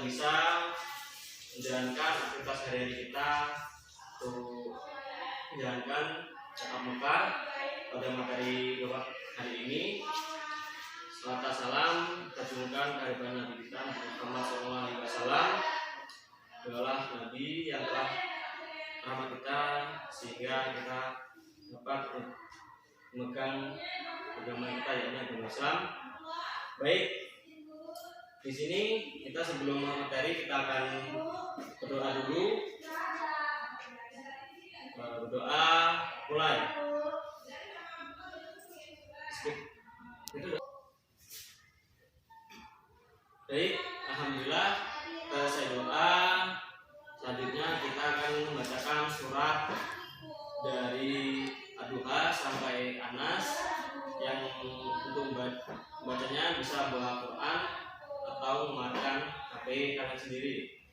bisa menjalankan aktivitas hari-hari kita untuk menjalankan cakap muka pada materi Bapak hari ini. Salam salam terjunkan kehadiran Nabi kita Muhammad SAW. Adalah Nabi yang telah rahmat kita sehingga kita dapat memegang agama kita, yakni agama Islam. Baik, di sini kita sebelum materi kita akan berdoa dulu. Berdoa mulai. Baik, alhamdulillah selesai doa. Selanjutnya kita akan membacakan surat dari Ad-Duha sampai Anas, yang untuk membacanya bisa bawa Quran atau memakai HP kalian sendiri.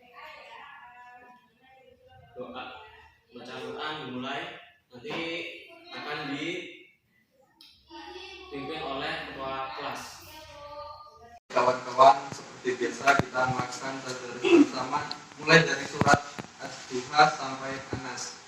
Doa bacaan Quran dimulai, nanti akan dipimpin oleh ketua kelas. Kawan-kawan, seperti biasa kita melakukan tadarus bersama mulai dari surat Ad-Duha sampai Anas.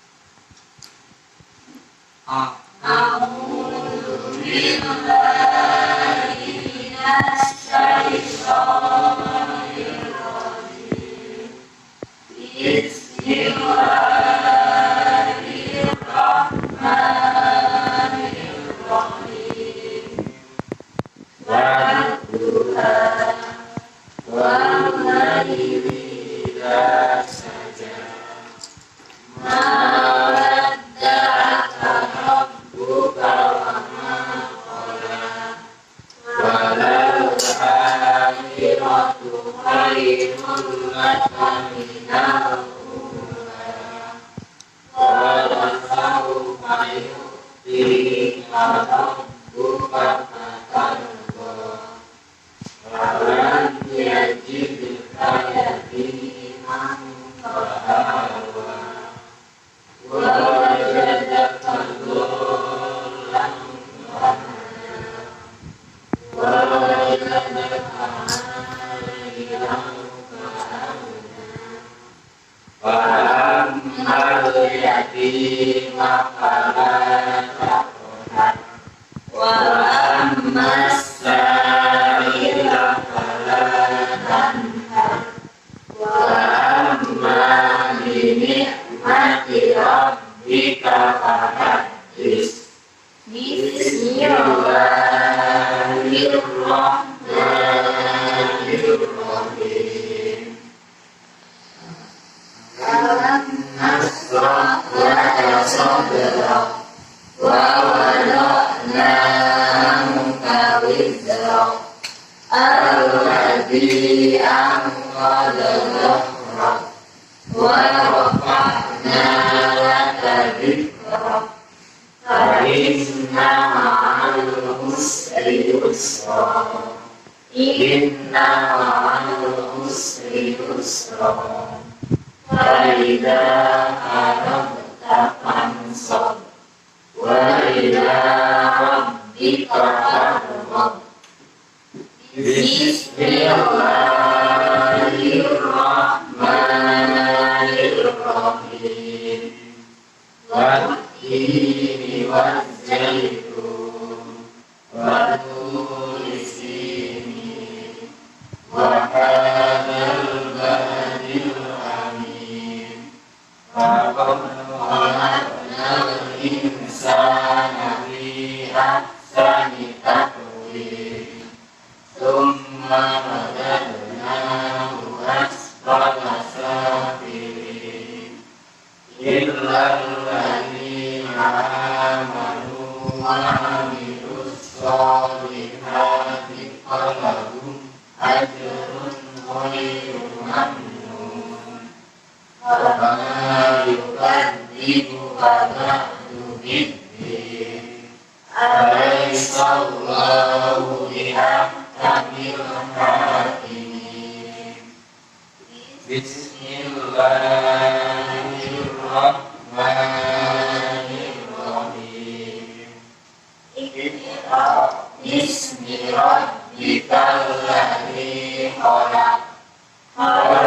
Bismillahirrahmanirrahim.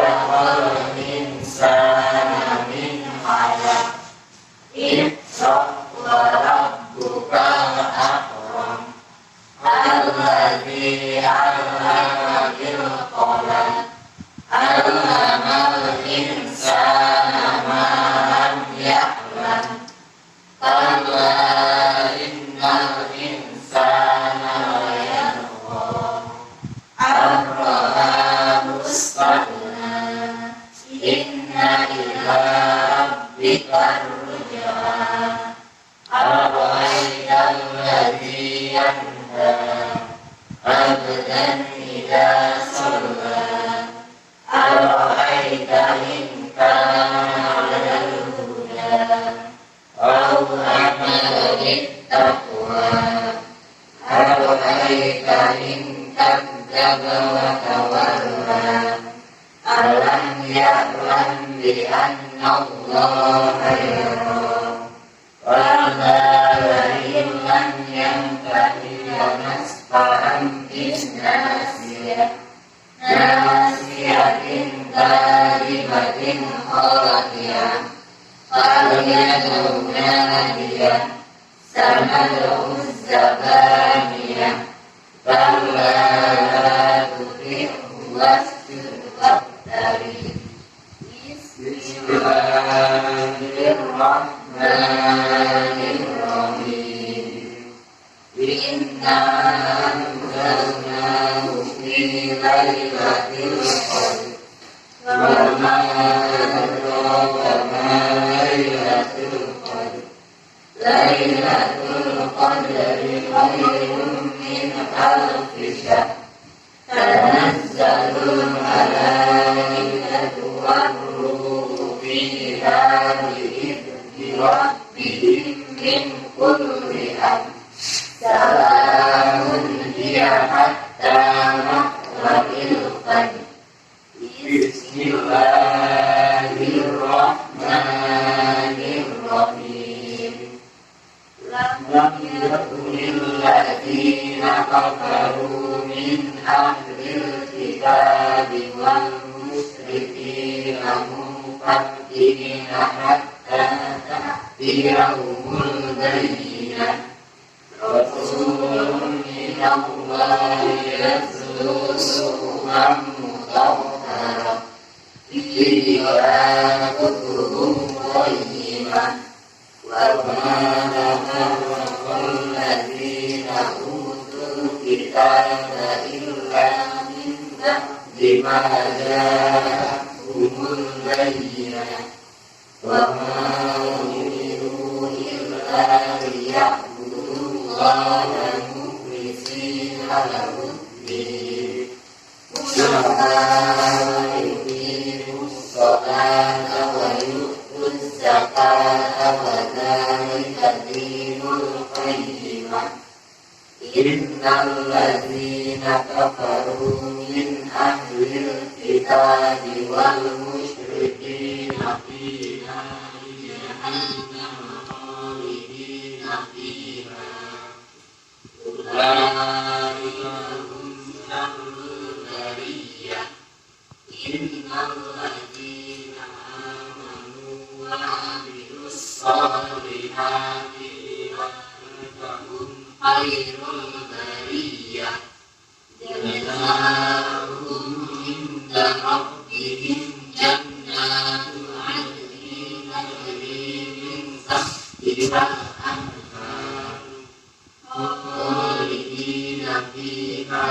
rabbukal akram alladzi 'allama bil qalam 'allamal insana ma lam ya'lam kalla innal insana layatgha ar-ra'ahu istaghna inna ila rabbika ruj'a ara'aytal ladzi yanha abdan idza shalla ara'ayta in kana 'alal huda aw amara bittaqwa ara'ayta in kadzdzaba wa tawalla alam ya'lam bi anna Allaha yara qala in lam yantahi lanasfa'an bin-nasiyah nasiyatin kalimatin khatiyah faliyad'u nadiyah sanad'u zabaniyah kalla la tuti'hu wasjud waqtarib Bismillahirrahmanirrahim Inna anzalnahu fi lailatul qadr wa ma adraka ma lailatul qadr Lailatul qadri khairun min alfi syahr tanazzalul malaikatu war-ruhu fiha bi'izni rabbihim min kulli amr salamun hiya hatta matla'il fajr Bismillahirrahmanirrahim Lam yakunil ladina kafaru min ahlil kitabi wal musyrikina munfakkina hatta ta'tiyahumul bayyinah Rasulun minallahi yatlu suhufan mutahharah fiha kutubun qayyimah wa ma tafarraqal ladzina utul kitaba illa min ba'di ma ja'ahumul bayyinah wa ma umiru illa liya'budullaha mukhlishina lahu-d-din Salata wa yu'tuz zakata wa dzalika dinul qayyimah Innal ladzina kafaru min ahlil kitabi wal musyrikina fi nari jahannam khalidina fiha ulaika hum syarrul bariyah Innal ladzina amanu wa 'amilus sholihati lahum khairul bariyah jazaohum 'inda rabbihim jannatul 'adnin tajri min tahtihal anhar khalidina fiha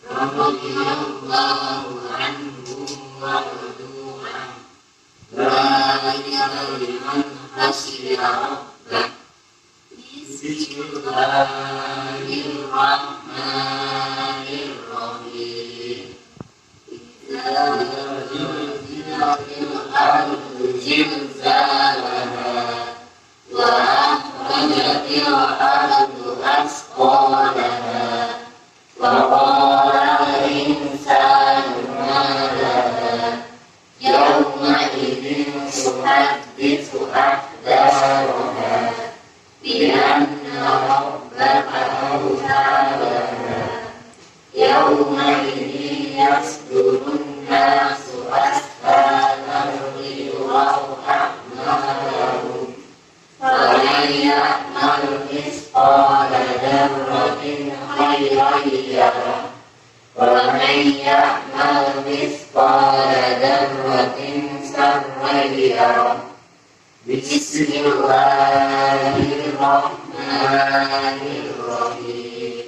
radhiyallahu anhum wa radu anhu dzalika liman khashiya rabbah Bismillahirrahmanirrahim Idza zulzilatil ardu zilzalaha wa akhrajatil ardu asqalaha wa qala al-insanu ma laha yawma idzin tuhaddithu akhbaraha bi anna rabbaka awha laha yawma idzin yasdurun nasu asfalahum liyuraw a'malahum مثقال ذرة شرا يره بسم الله الرحمن الرحيم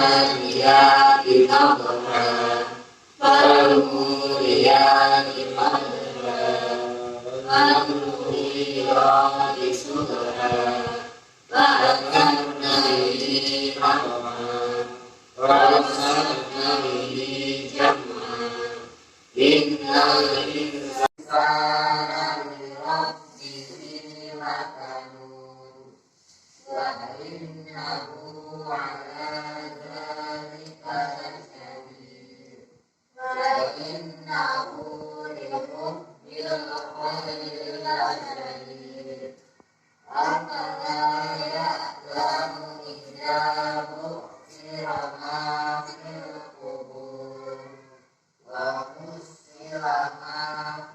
والعاديات ضبحا فالموريات قدحا فالمغيرات صبحا فأثرن به نقعا فوسطن به جمعا إن الإنسان لربه لكنود وإنه على ذلك لشهيد وإنه لحب الخير لشديد أفلا يعلم إذا بعثر ما في القبور وحصل ما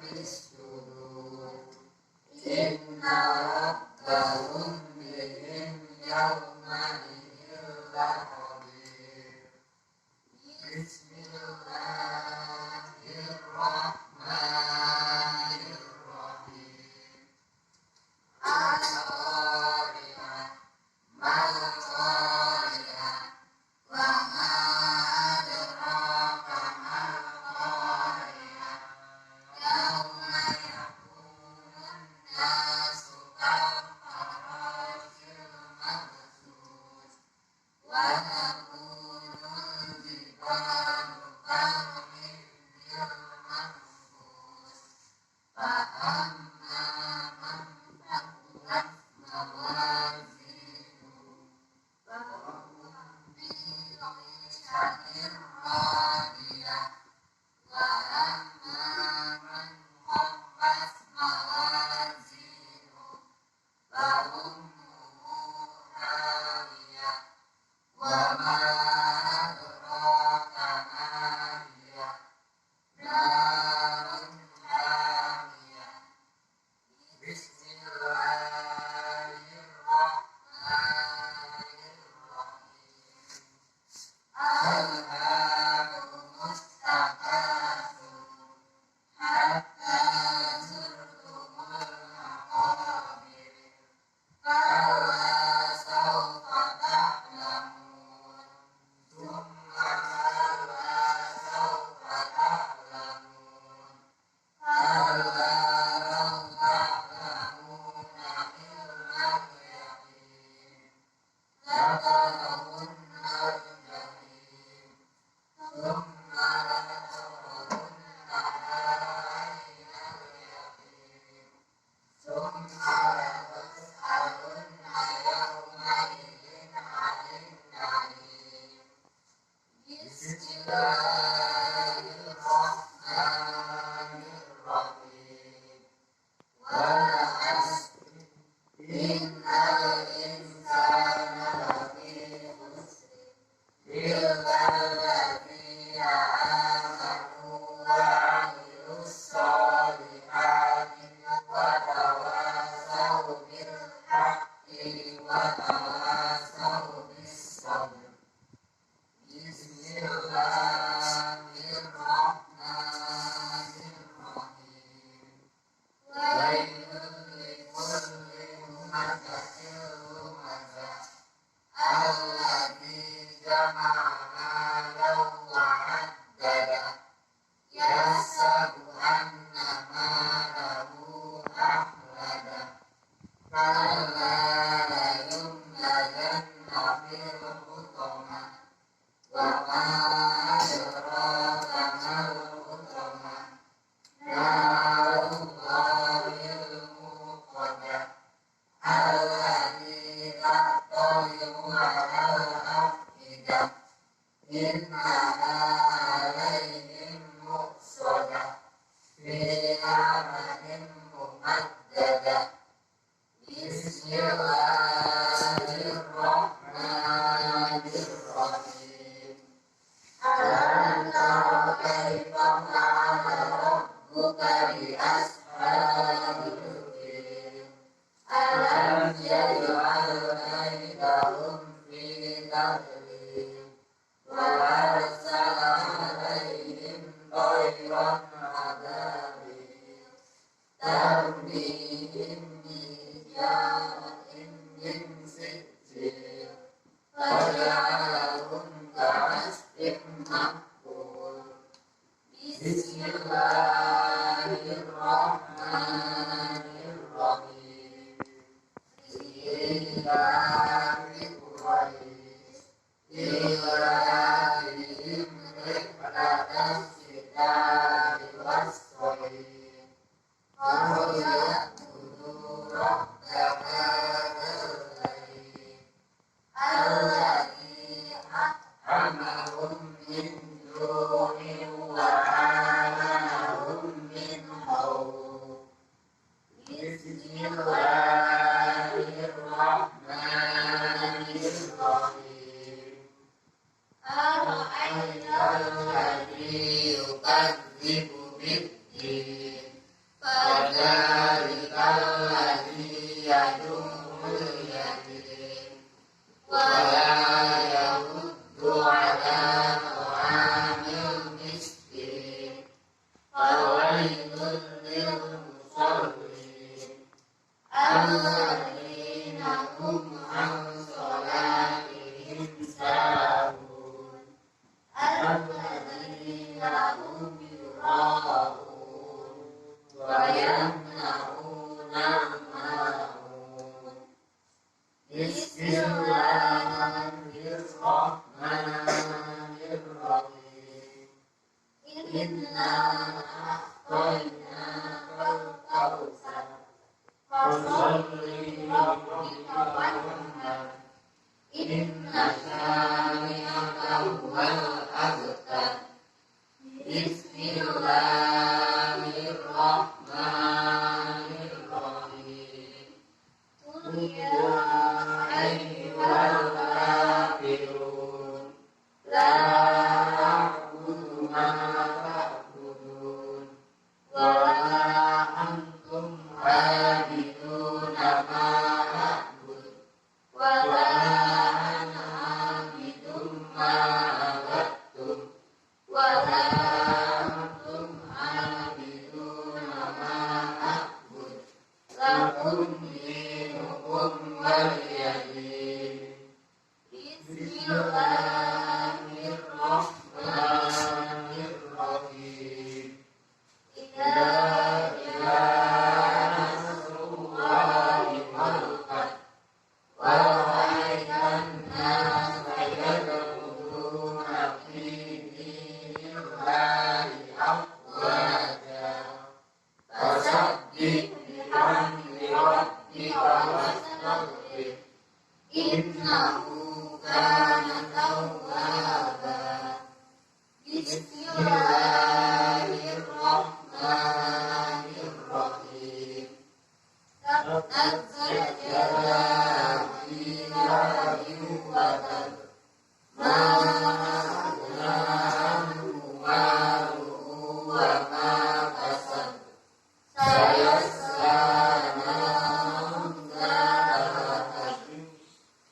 في الصدور إن ربهم بهم يومئذ لخبير بسم الله الرحمن الرحيم القارعة ما القارعة وما أدراك ما القارعة يوم يكون الناس كالفراش المبثوث وتكون الجبال كالعهن المنفوش فأما من ثقلت موازينه فهم في عيشة راضية وأما من خفت موازينه فأمه هاوية وما أدراك ما هي نار حامية بسم الله الرحمن الرحيم ألهاكم التكاثر حتى زرتم المقابر كلا سوف تعلمون ثم كلا سوف تعلمون كلا لو تعلمون علم اليقين لترون الجحيم ثم لترونها عين اليقين ثم لتسألن يومئذ عن النعيم بسم الله الرحمن الرحيم والعصر إن الإنسان لفي خسر إلا الذين آمنوا وعملوا الصالحات وتواصوا بالحق وتواصوا بالصبر بسم الله الرحمن الرحيم ويل لكل همزة لمزة الذي جمع مالا وعدده يحسب أن ماله أخلده كلا لينبذن في الحطمة وما أدراك ما الحطمة نار الله الموقدة التي تطلع على الأفئدة إنها عليهم مؤصدة في عمد ممددة بسم الله الرحمن الرحيم ألم تر كيف فعل ربك بأصحاب الفيل ألم يجعل كيدهم في تضليل وأرسل عليهم Bismillahirrahmanirrahim. Ara'aital ladzi yukadzibu bid-din, fadzalikal ladzi yad'ul yatim wa la yahuddu 'ala ta'amil miskin, fawailul lil musallin alladzina hum 'an shalatihim sahun alladzina hum yura'un wa yamna'una al-ma'un. Bismillahirrahmanirrahim. Inna a'tainakal kautsar fasholli li rabbika wanhar. Inna syani'aka huwal abtar. Bismillahirrahmanirrahim. Qul ya ayyuhal kafirun la a'budu ma ta'budun wa la antum 'abiduna ma a'bud wa la ana 'abidun ma 'abadtum wa la antum 'abiduna ma a'bud lakum dinukum waliyadin. Bismillahirrahmanirrahim. Idza jaa nasrullahi wal fath wa ra'aitan nasa yadkhuluna fi dinillahi afwaja fasabbih bihamdi rabbika wastaghfir innahu kana tawwaba. Bismillahirrahmanirrahim. Tabbat yada abi lahabin wa tab, ma aghna anhu maluhu wa ma kasab, sayasla naran dzata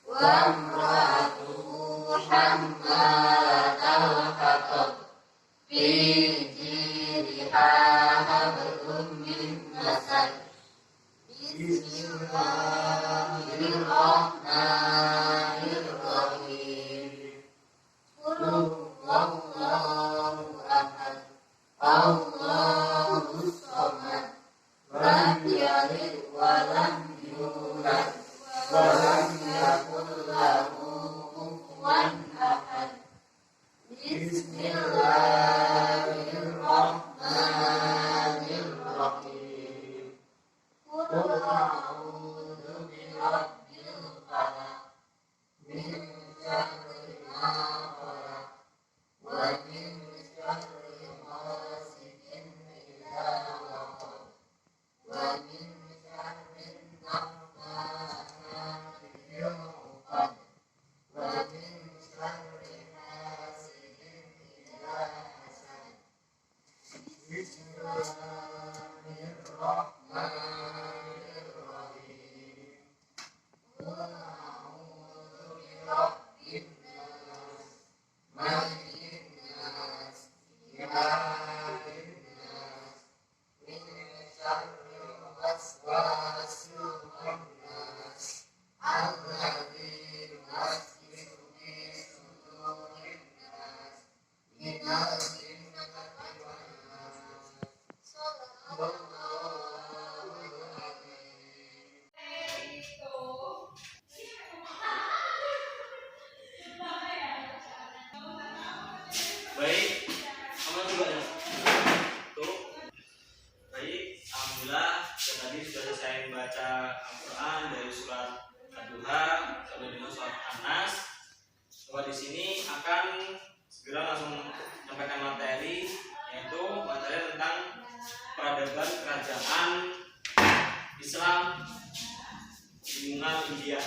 wa imra'atuhu hammalatal hatab fi jidha hablum min masad. Bismillahirrahmanirrahim. Qul huwallahu ahad, Allahus samad, lam yalid wa lam yulad wa lam yakul lahu kufuwan ahad. Bismillahirrahmanirrahim. Qul a'udzu birabbil falaq min syarri ma khalaq wa min syarri ghasiqin idza waqab wa min syarri naffathati fil 'uqad wa min syarri hasidin idza hasad. Bismillahirrahmanirrahim. Qul a'udzu birabbin nas, malikin nas, ilahin nas, min syarril waswasil khannas, alladzi yuwaswisu fi sudurin nas, minal jinnati wan nas. Shadaqallahul azim. Baik, aman juga ya. Tuh. Baik, alhamdulillah tadi sudah selesai membaca Al-Qur'an dari surat Ad-Duha sampai dengan surat An-Nas. Bahwa di sini akan segera langsung menyampaikan materi, yaitu materi tentang peradaban kerajaan Islam di Mungal, India.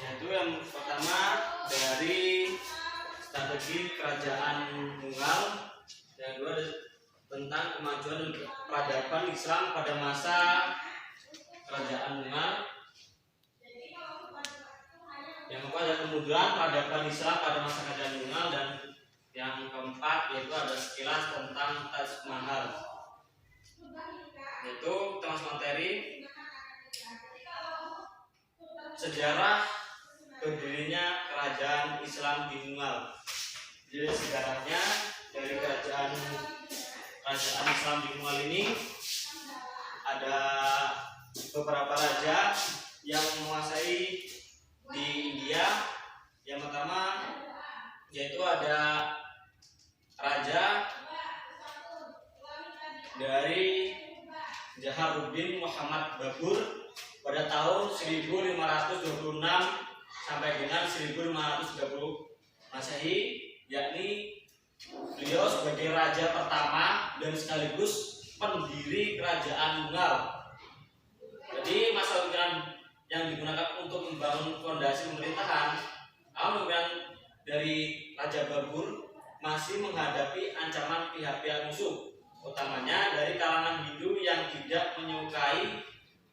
Yaitu yang pertama dari strategi kerajaan Mughal, yang kedua tentang kemajuan peradaban Islam pada masa kerajaan Mughal, yang keempat ada kemunduran peradaban Islam pada masa kerajaan Mughal, dan yang keempat yaitu ada sekilas tentang Taj Mahal. Yaitu termasuk materi sejarah berdirinya kerajaan Islam di Mughal. Jadi sejarahnya dari kerajaan Islam di Mughal ini ada beberapa raja yang menguasai di India. Yang pertama yaitu ada raja dari Jaharuddin Muhammad Babur pada tahun 1526 sampai dengan 1530 Masehi, yakni beliau sebagai raja pertama dan sekaligus pendiri kerajaan Mughal. Jadi masa yang digunakan untuk membangun fondasi pemerintahan, kemudian dari Raja Babur masih menghadapi ancaman pihak-pihak musuh, utamanya dari kalangan Hindu yang tidak menyukai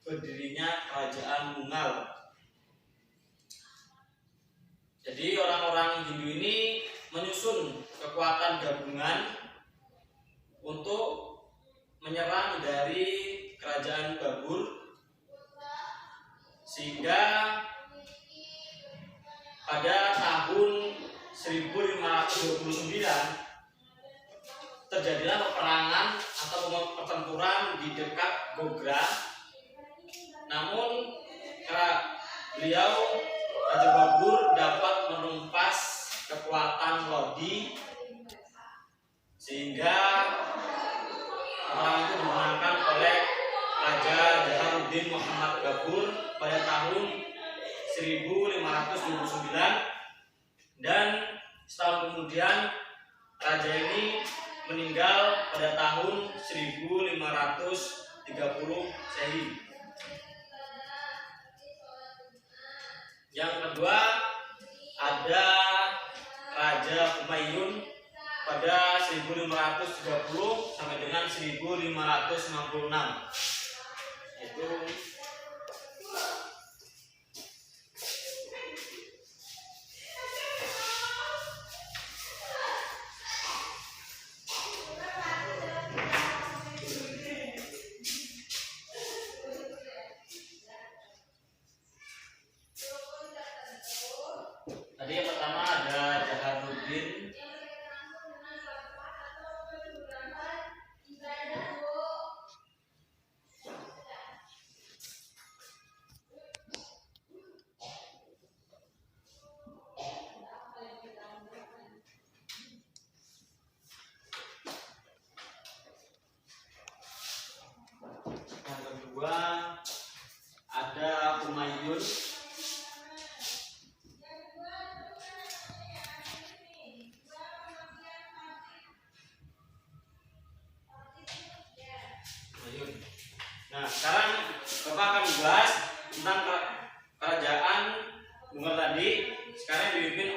berdirinya kerajaan Mughal. Jadi orang-orang Hindu ini menyusun kekuatan gabungan untuk menyerang dari kerajaan Babur, sehingga pada tahun 1529 terjadilah peperangan atau pertempuran di dekat Gogra. Namun beliau Raja Babur dapat menumpas kekuatan Lodi, sehingga orang itu dimenangkan oleh Raja Jaharuddin Muhammad Babur pada tahun 1529, dan setahun kemudian raja ini meninggal pada tahun 1530 Masehi. Yang kedua ada Raja Humayun pada 1530 sampai dengan 1566. Itu tadi yang pertama ada Jaharuddin.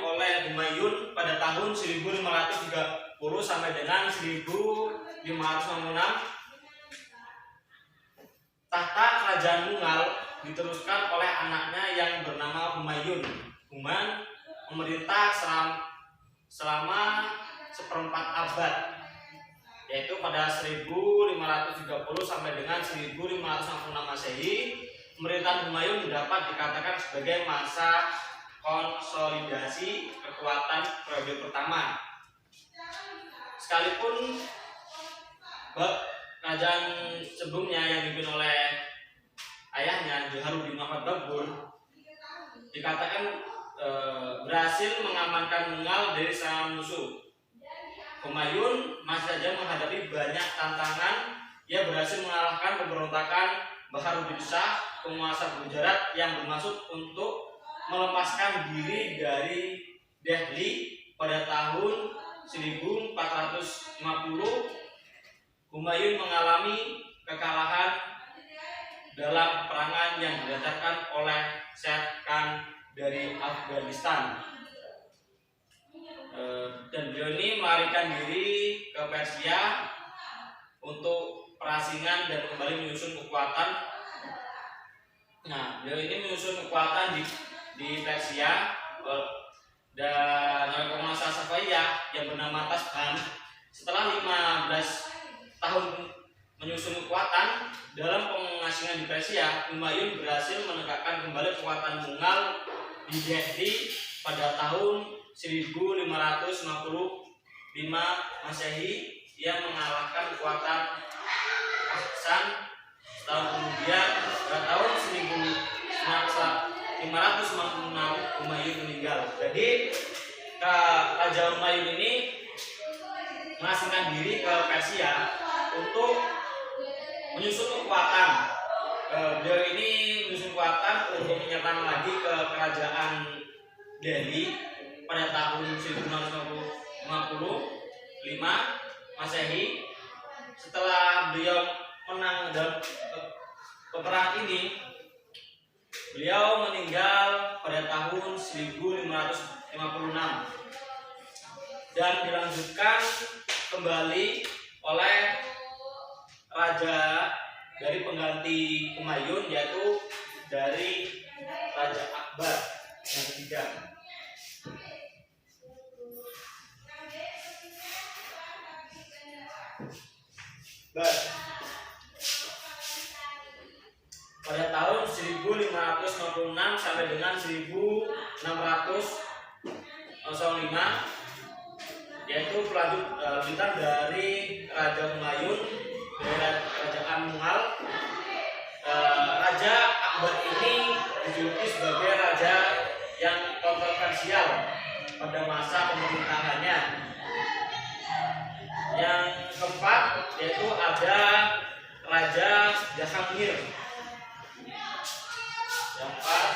oleh Humayun pada tahun 1530 sampai dengan 1566. Tahta kerajaan Mughal diteruskan oleh anaknya yang bernama Humayun. Humayun memerintah selama seperempat abad, yaitu pada 1530 sampai dengan 1566 Masehi. Pemerintahan Humayun dapat dikatakan sebagai masa konsolidasi kekuatan periode pertama. Sekalipun kerajaan sebelumnya yang dipimpin oleh ayahnya Jahaluddin Muhammad Babur dikatakan berhasil mengamankan Mughal dari serangan musuh, Humayun masih saja menghadapi banyak tantangan. Ia berhasil mengalahkan pemberontakan Baharuddin Shah, penguasa Gujarat yang bermaksud untuk melepaskan diri dari Delhi pada tahun 1450. Humayun mengalami kekalahan dalam peperangan yang dilancarkan oleh Sher Khan dari Afghanistan, dan beliau ini melarikan diri ke Persia untuk perasingan dan kembali menyusun kekuatan. Nah, beliau ini menyusun kekuatan di Persia, dan oleh penguasa Safaiyah yang bernama Tasban. Setelah 15 tahun menyusun kekuatan dalam pengasingan di Persia, Humayun berhasil menegakkan kembali kekuatan Mughal di Delhi pada tahun 1555 Masehi. Ia mengalahkan kekuatan Ahsan. Setahun kemudian pada tahun 1556 Humayun meninggal. Jadi Raja Humayun ini mengasingkan diri ke Persia untuk menyusun kekuatan. Beliau ini menyusun kekuatan untuk menyerang lagi ke kerajaan Delhi pada tahun 1655 Masehi. Setelah beliau menang dalam peperangan ini, beliau meninggal pada tahun 1556 dan dilanjutkan kembali oleh raja dari pengganti Humayun, yaitu dari Raja Akbar yang ketiga. Pada tahun 1556 sampai dengan 1605, yaitu lanjutan dari Raja Humayun dari kerajaan Mughal. Raja Akbar ini dijuluki sebagai raja yang kontroversial pada masa pemerintahannya. Yang keempat yaitu ada Raja Jahangir. Yang keempat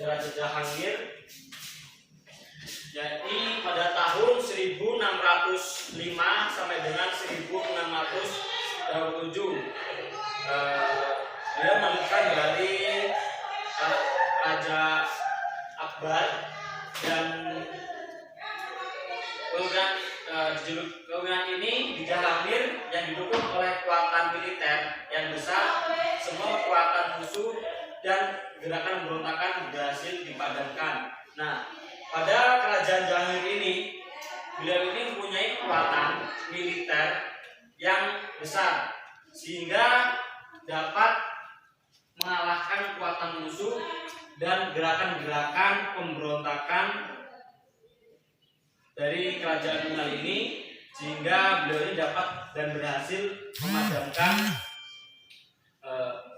Raja Jahangir, jadi pada tahun 1605 sampai dengan 1607 dia menemukan dari Raja Akbar, dan kepemimpinan ini di Jahangir yang didukung oleh kekuatan militer yang besar. Semua kekuatan musuh dan gerakan pemberontakan berhasil dipadamkan. Nah, pada kerajaan Jahangir ini, beliau ini mempunyai kekuatan militer yang besar sehingga dapat mengalahkan kekuatan musuh dan gerakan-gerakan pemberontakan dari kerajaan Mughal ini, sehingga beliau ini dapat dan berhasil memadamkan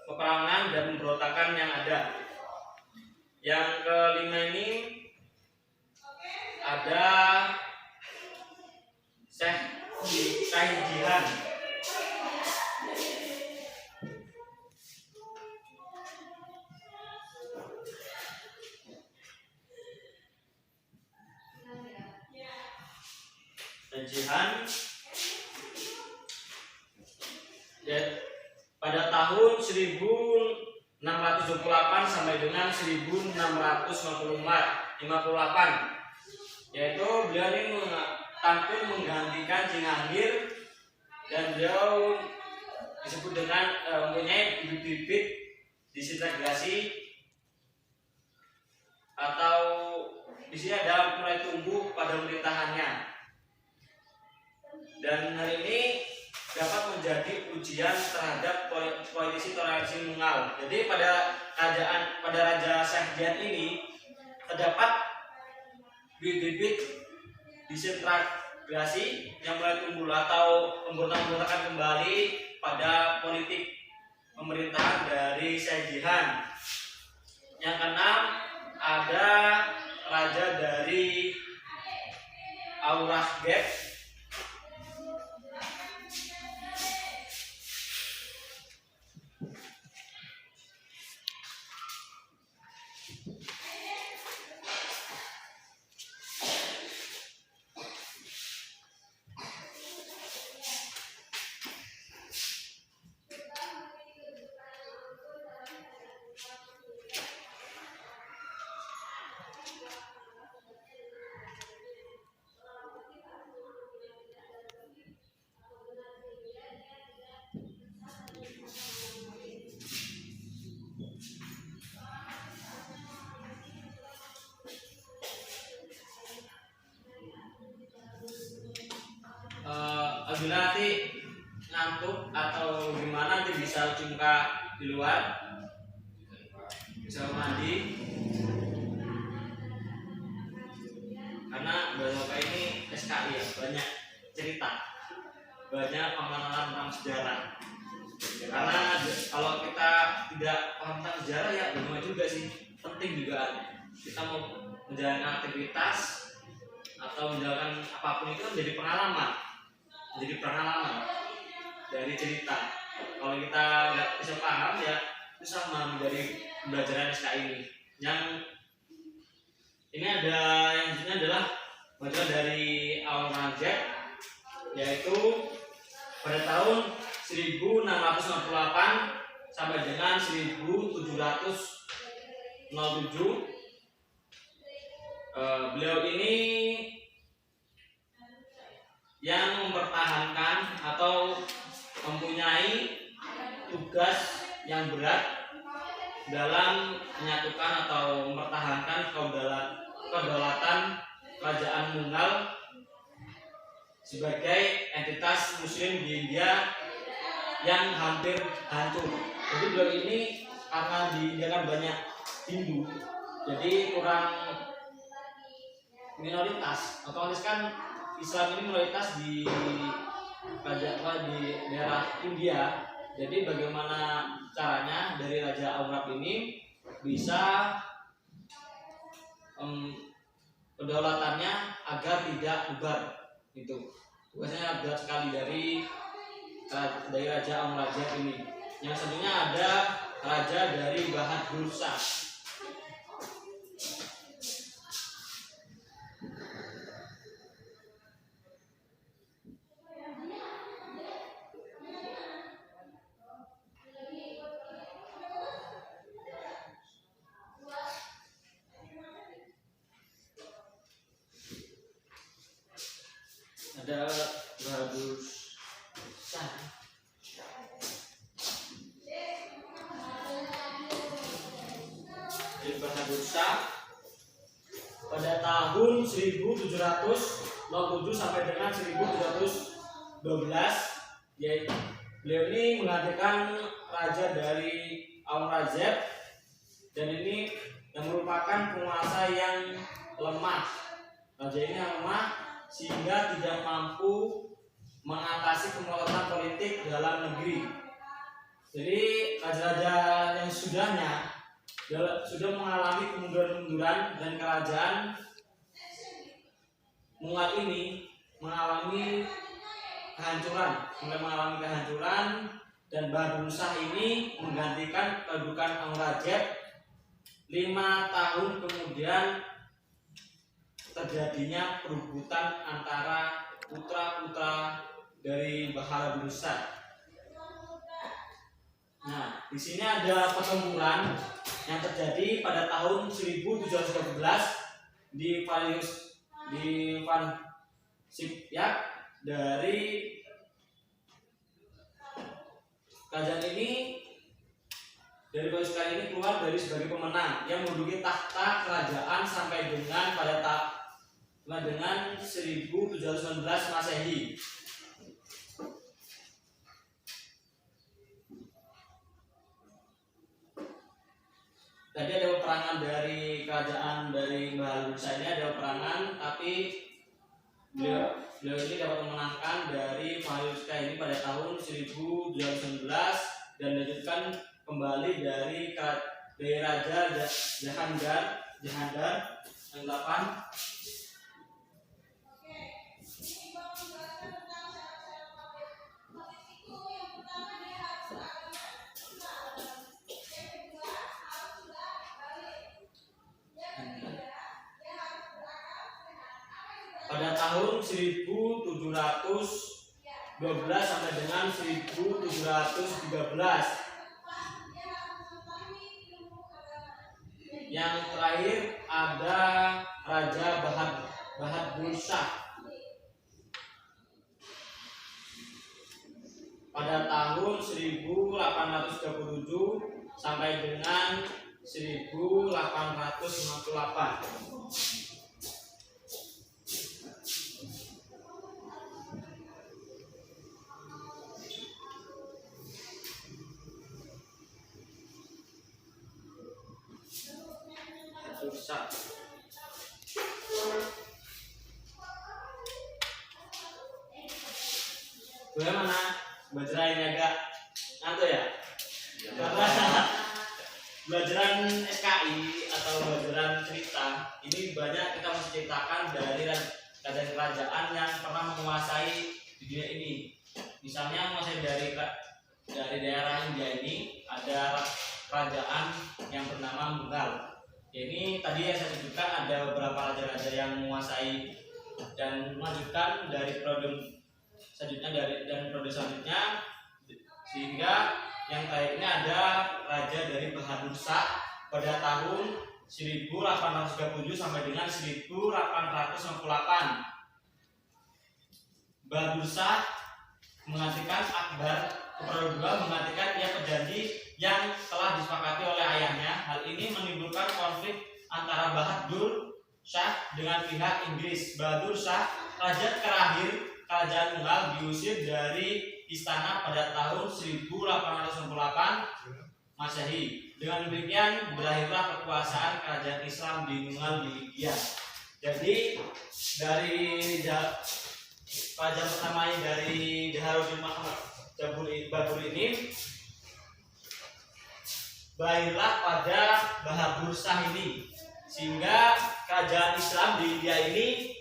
peperangan dan pemberontakan yang ada. Yang kelima ini ada Syekh Jihan. Jihan Ya, pada tahun 1628 sampai dengan 1658, yaitu beliau ini tampil menggantikan Cinganggir, dan beliau disebut dengan mempunyai bibit-bibit disintegrasi atau di sini ada mulai tumbuh pada pemerintahannya, dan hal ini dapat menjadi ujian terhadap politisi toleransi Mungal. Jadi pada Raja Syahdyan ini terdapat bibit-bibit disintegrasi yang mulai tumbuh atau pemberontakan kembali pada politik pemerintahan dari Syahdyan. Yang keenam, ada raja dari Aurangzeb. Apabila nanti ngantuk atau gimana, nanti bisa cungka di luar, bisa mandi, karena Bapak ini SKI ya, banyak cerita, banyak pengalaman tentang sejarah. Ya, karena kalau kita tidak paham tentang sejarah ya bagaimana juga sih, penting juga kita mau menjalankan aktivitas atau menjalankan apapun itu menjadi pengalaman dari cerita. Kalau kita nggak bisa paham ya itu sama dari pembelajaran SK ini. Yang ini ada yang selanjutnya adalah bagian dari Aurangzeb, yaitu pada tahun 1698 sampai dengan 1707. Beliau ini yang mempertahankan atau mempunyai tugas yang berat dalam menyatukan atau mempertahankan kedaulatan kerajaan Mughal sebagai entitas Muslim di India yang hampir hancur. Jadi beliau ini karena di India kan banyak Hindu, jadi kurang minoritas, otomatis kan Islam ini minoritas di daerah India. Jadi bagaimana caranya dari Raja Aurangzeb ini bisa kedaulatannya agar tidak bubar, itu tugasnya berat sekali dari Raja Aurangzeb ini. Yang selanjutnya ada raja dari Bahadur Shah. Ada Bahadur Shah. Bahadur Shah pada tahun 1707 sampai dengan 1712, yaitu beliau ini menggantikan raja dari Aurangzeb, dan ini yang merupakan penguasa yang lemah. Raja ini yang lemah sehingga tidak mampu mengatasi kemerosotan politik dalam negeri. Jadi raja-raja yang sudahnya sudah mengalami kemunduran dan kerajaan Mughal ini mengalami kehancuran, dan Bahadur Shah ini menggantikan kedudukan Aurangzeb. 5 tahun kemudian terjadinya perebutan antara putra-putra dari Bahadur Shah. Nah, di sini ada pertempuran yang terjadi pada tahun 1713 di Van Shipyard. Dari kerajaan ini keluar dari sebagai pemenang yang menduduki tahta kerajaan sampai dengan dengan 1719 Masehi. Tadi ada peperangan dari kerajaan dari Bahadur Shah ini, ada peperangan, tapi beliau ini dapat memenangkan dari Bahadur Shah ini pada tahun 1719 dan dilanjutkan kembali dari Raja Jahandar yang 8. Pada tahun 1712 sampai dengan 1713. Yang terakhir ada Raja Bahadur Shah pada tahun 1837 sampai dengan 1858. Susah. Bagaimana? Belajar ini agak ngantuk ya? Karena belajaran SKI atau belajaran cerita ini banyak kita menceritakan dari kerajaan yang pernah menguasai di dunia ini. Misalnya menguasai dari daerah India ini ada kerajaan yang bernama Mughal. Ini tadi yang saya sebutkan ada beberapa raja-raja yang menguasai dan melanjutkan dari periode selanjutnya, sehingga yang terakhirnya ada raja dari Bahadur Shah pada tahun 1837 sampai dengan 1898. Bahadur Shah menggantikan Akbar kedua, menggantikan ia berjanji yang telah disepakati oleh ayahnya. Hal ini menimbulkan konflik antara Bahadur Shah dengan pihak Inggris. Bahadur Shah, raja terakhir kerajaan Mughal, diusir dari istana pada tahun 1898 Masehi. Dengan demikian berakhirlah kekuasaan kerajaan Islam di Mughal di India. Jadi dari raja pertama dari Jaharuddin Muhammad Babur ini berakhirlah pada Bahadur Shah ini, sehingga kerajaan Islam di India ini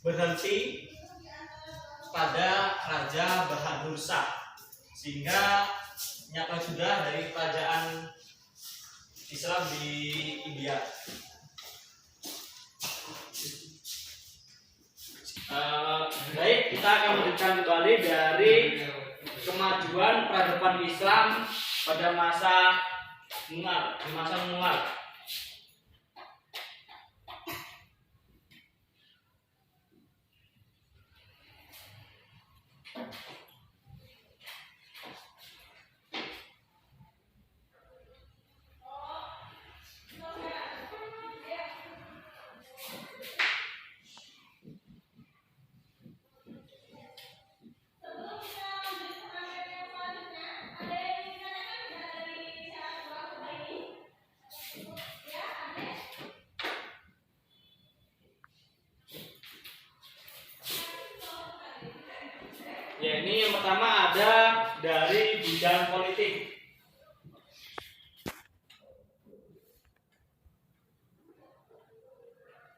berhenti pada Raja Bahadur Shah, sehingga nyata sudah dari kerajaan Islam di India. Baik, kita akan melanjutkan kembali dari kemajuan peradaban Islam pada masa Mughal. Ya, ini yang pertama ada dari bidang politik.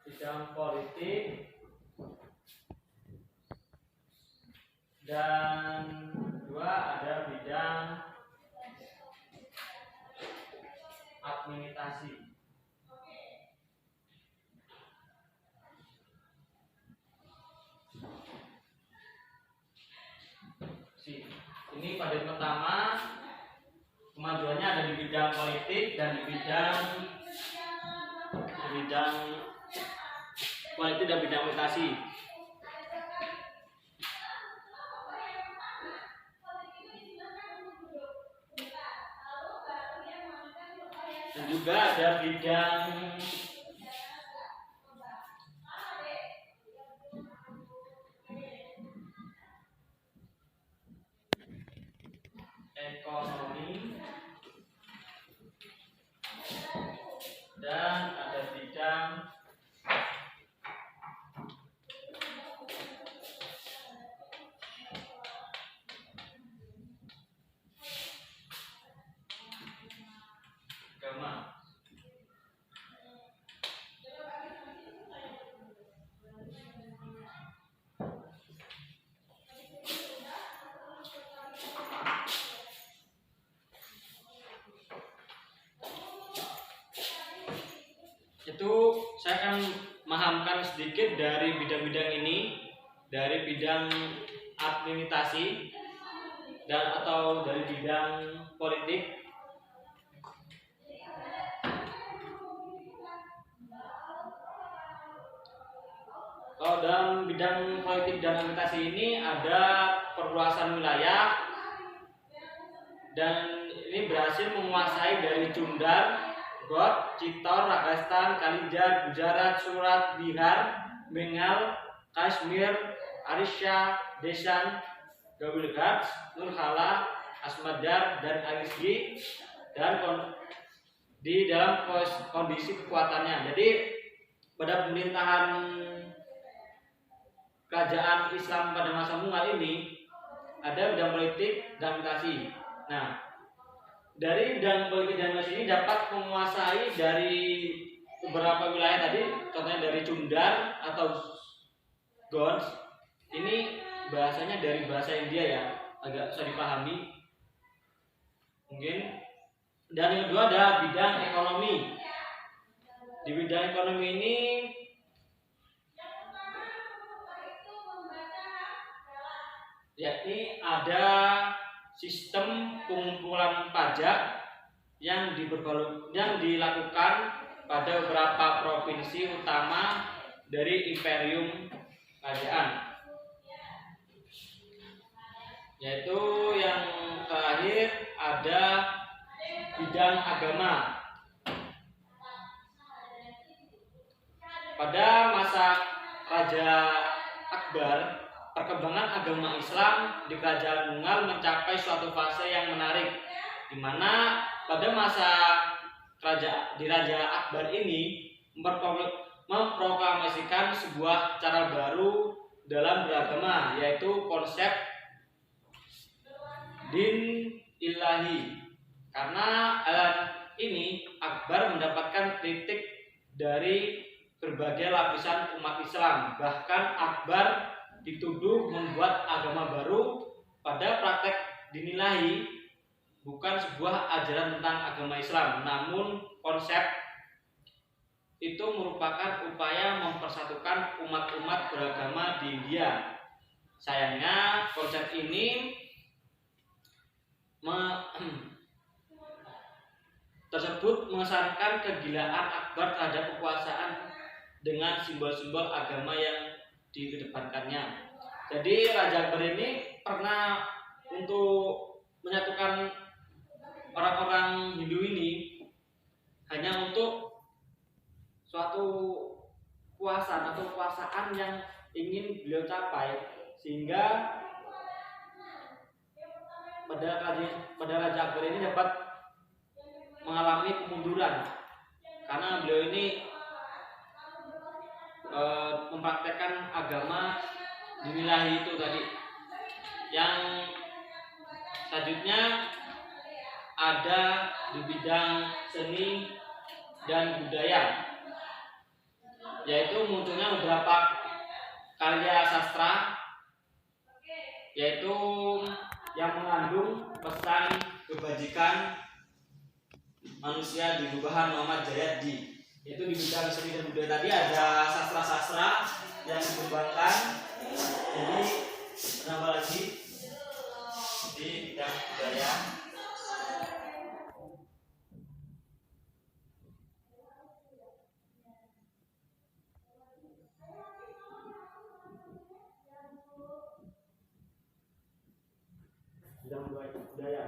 Bidang politik dan dua ada bidang administrasi. Ini pada yang pertama kemajuannya ada di bidang politik dan di bidang politik dan bidang komunikasi. Dan juga ada bidang ekonomi dan ada bidang agama. Itu saya akan memahamkan sedikit dari bidang-bidang ini, dari bidang administrasi dan atau dari bidang politik. Kalau dalam bidang politik dan administrasi ini ada perluasan wilayah, dan ini berhasil menguasai dari Cundar, God, Citor, Rajasthan, Kalinjar, Gujarat, Surat, Bihar, Bengal, Kashmir, Arisha, Desan, Gawilghats, Nurhala, Asmadar, dan Alisgi, dan di dalam kondisi kekuatannya. Jadi pada pemerintahan kerajaan Islam pada masa Mughal ini ada bidang politik dan administrasi. Nah, dari bidang politik dan administrasi ini dapat menguasai dari beberapa wilayah tadi, contohnya dari Cundar atau Gons. Ini bahasanya dari bahasa India ya, agak susah dipahami mungkin. Dan yang kedua ada bidang ekonomi. Di bidang ekonomi ini yakni ada sistem pengumpulan pajak yang dilakukan pada beberapa provinsi utama dari imperium kerajaan. Yaitu yang terakhir ada bidang agama. Pada masa Raja Akbar, perkembangan agama Islam di Kerajaan Mughal mencapai suatu fase yang menarik, di mana pada masa Raja Akbar ini memproklamasikan sebuah cara baru dalam beragama, yaitu konsep din ilahi. Karena ini Akbar mendapatkan kritik dari berbagai lapisan umat Islam. Bahkan Akbar dituduh membuat agama baru. Pada praktek dinilai bukan sebuah ajaran tentang agama Islam, namun konsep itu merupakan upaya mempersatukan umat-umat beragama di India. Sayangnya konsep ini tersebut mengesankan kegilaan Akbar terhadap kekuasaan dengan simbol-simbol agama yang dikedepankannya. Jadi Raja Akbar ini pernah untuk menyatukan orang-orang Hindu ini hanya untuk suatu kekuasaan yang ingin beliau capai, sehingga pada Raja Akbar ini dapat mengalami kemunduran karena beliau ini mempraktekkan agama dinilai itu tadi. Yang selanjutnya ada di bidang seni dan budaya, yaitu munculnya beberapa karya sastra yaitu yang mengandung pesan kebajikan manusia di gubahan Muhammad Jayadi. Yaitu di bidang seni dan budaya tadi ada sastra-sastra yang dikembangkan. Jadi menambah lagi di bidang budaya. Bidang budaya.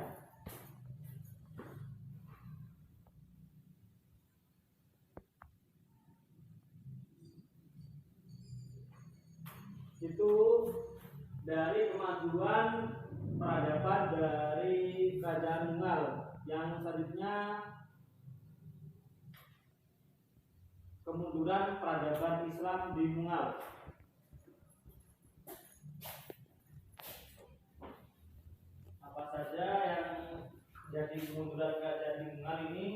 Itu dari kemajuan peradaban dari Kerajaan Munggal. Yang selanjutnya kemunduran peradaban Islam di Munggal. Apa saja yang jadi kemunduran kerajaan di Munggal ini?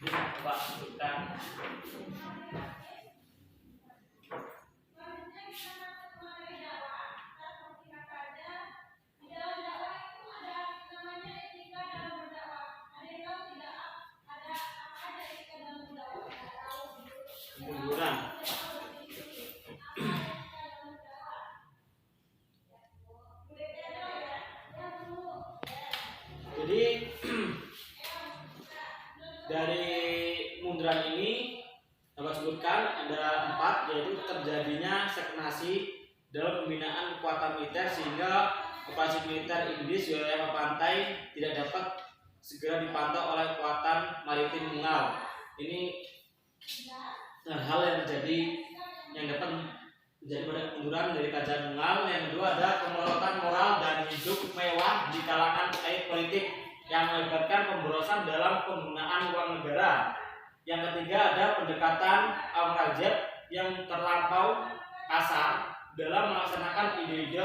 Coba sebutkan. Kemunduran. Jadi dari kemunduran ini dapat sebutkan ada 4, yaitu terjadinya stagnasi dalam pembinaan kekuatan militer sehingga operasi militer Inggris di wilayah pantai tidak dapat segera dipantau oleh kekuatan maritim Munggal. Ini hal yang terjadi yang dapat menjadi pada kemunduran dari kerajaan Munggal. Yang kedua ada kemerosotan moral dan hidup mewah di kalangan elit politik yang melibatkan pemborosan dalam penggunaan uang negara. Yang ketiga ada pendekatan Aurangzeb yang terlampau kasar dalam melaksanakan ide-ide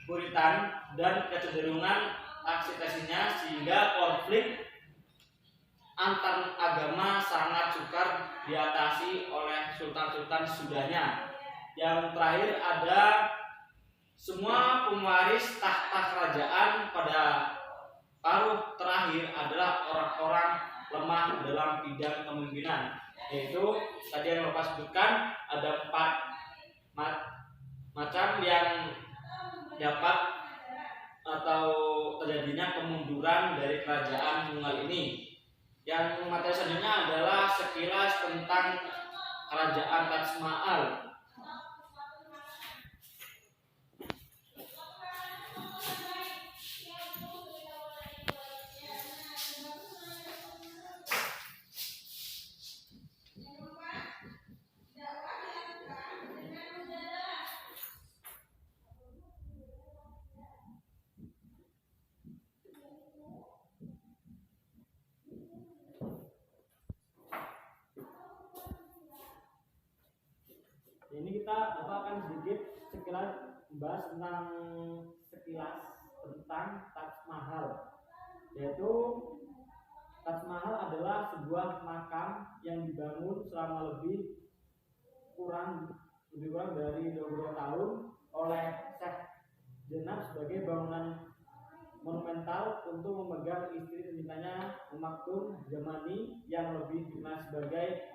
Puritan dan kecenderungan aksitasinya sehingga konflik antar agama sangat sukar diatasi oleh sultan-sultan sesudahnya. Yang terakhir ada semua pewaris tahta kerajaan pada paruh terakhir adalah orang-orang lemah dalam bidang kepemimpinan, yaitu tadi yang Bapak sebutkan ada 4 macam yang dapat atau terjadinya kemunduran dari kerajaan Munggal ini. Yang materi selanjutnya adalah sekilas tentang kerajaan Taj Mahal. Ini kita akan sedikit sekilas membahas tentang Taj Mahal. Yaitu Taj Mahal adalah sebuah makam yang dibangun selama lebih kurang dari 22 tahun oleh Syekh Jenab sebagai bangunan monumental untuk memegang istri tercintanya Maktum Jamani yang lebih dikenal sebagai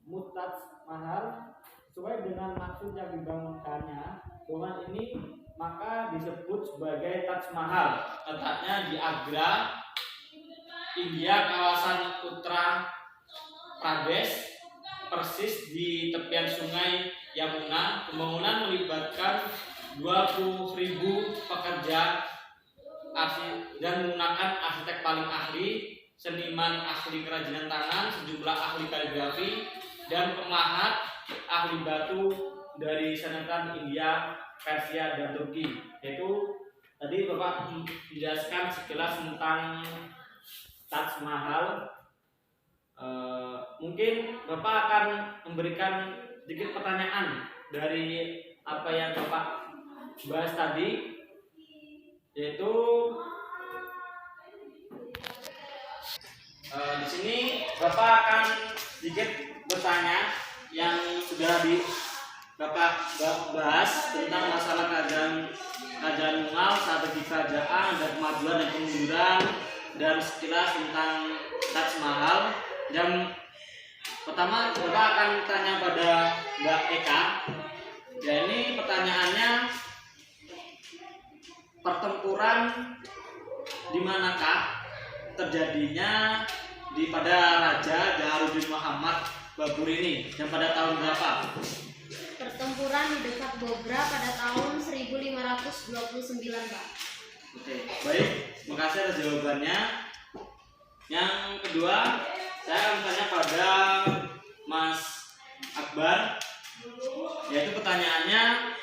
Mumtaz Mahal. Sesuai dengan maksud yang dibangunkannya, bangunan ini maka disebut sebagai Taj Mahal. Letaknya di Agra, India, kawasan Uttar Pradesh, persis di tepian sungai Yamuna. Pembangunan melibatkan 20.000 pekerja dan menggunakan arsitek paling ahli, seniman ahli kerajinan tangan, sejumlah ahli kaligrafi, dan pemahat ahli batu dari Selatan, India, Persia, dan Turki. Yaitu tadi Bapak menjelaskan sekilas tentang Taj Mahal. Mungkin Bapak akan memberikan sedikit pertanyaan dari apa yang Bapak bahas tadi, yaitu di sini Bapak akan sedikit bertanya yang sudah Bapak bahas tentang masalah kerajaan Munggal, strategi kerajaan, dan kemajuan dan kemunduran, dan sekilas tentang Taj Mahal. Dan pertama Bapak akan tanya pada Mbak Eka. Ya, ini pertanyaannya, pertempuran di manakah terjadinya pada Raja Jaharuddin Muhammad Babur ini dan pada tahun berapa? Pertempuran di dekat Bobra pada tahun 1529, Pak. Oke, baik. Terima kasih atas jawabannya. Yang kedua, saya akan tanya pada Mas Akbar, yaitu pertanyaannya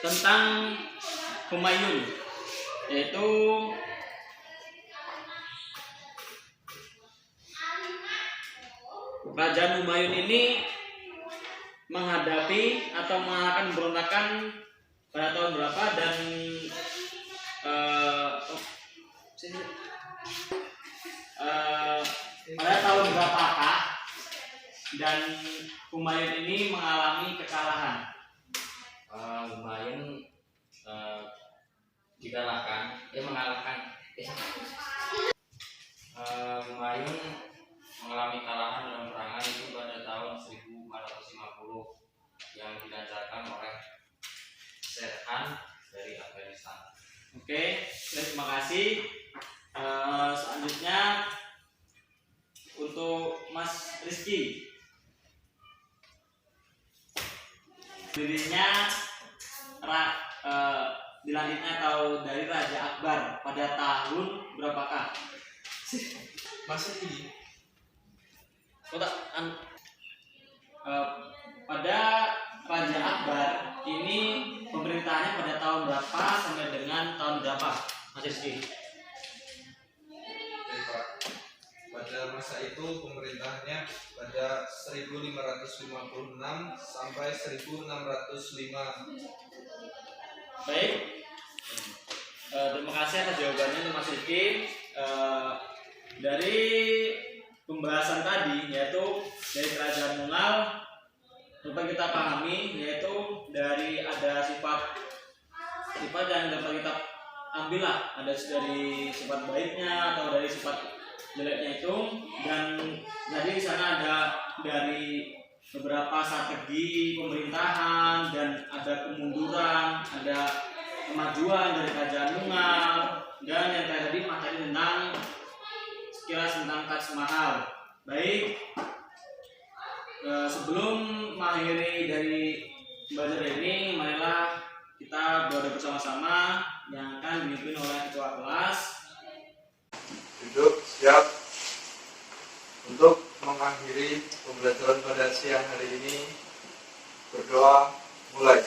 tentang Humayun, yaitu Kerajaan Humayun ini menghadapi atau mengalahkan pemberontakan pada tahun berapa dan pada tahun berapakah dan Humayun ini mengalami kekalahan? Humayun mengalahkan Humayun mengalami kalahan dalam perangan itu pada tahun 1450 yang dilancarkan oleh Sherhan dari Afghanistan. Oke, terima kasih. Selanjutnya untuk Mas Rizky, dirinya dilantiknya atau dari Raja Akbar pada tahun berapakah? Masih Pada Raja Akbar ini pemerintahannya pada tahun berapa sampai dengan tahun berapa, Mas Rizky? pada masa itu pemerintahannya pada 1556 sampai 1605. Baik, terima kasih atas jawabannya untuk Mas Rizky. Dari pembahasan tadi, yaitu dari Kerajaan Munggal, dapat kita pahami, yaitu dari ada sifat yang dapat kita ambil lah, ada dari sifat baiknya atau dari sifat jeleknya itu, dan tadi di sana ada dari beberapa strategi pemerintahan dan ada kemunduran, ada kemajuan dari Kerajaan Munggal, dan yang tadi materi tentang sekilas tentang Taj Mahal. Baik, sebelum mengakhiri dari belajar ini, marilah kita berdoa bersama-sama yang akan dipimpin oleh ketua kelas. Duduk siap untuk mengakhiri pembelajaran pada siang hari ini. Berdoa mulai.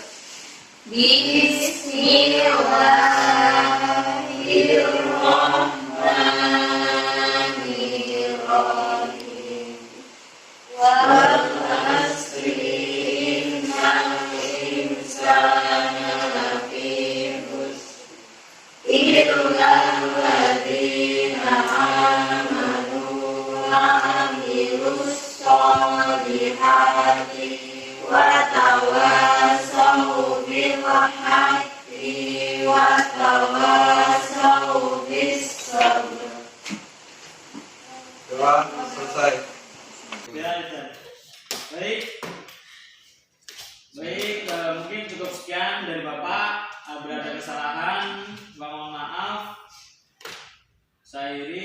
Bismillahirrahmanirrahim. Wal asri innal insana lafi khusr illa alladzina amanu wa amilus solihati wa tawassaw bil haqqi wa tawassaw bis sabr. Doa selesai. Baik, mungkin cukup sekian dari Bapak. Berada kesalahan, mohon maaf. Saya Iri.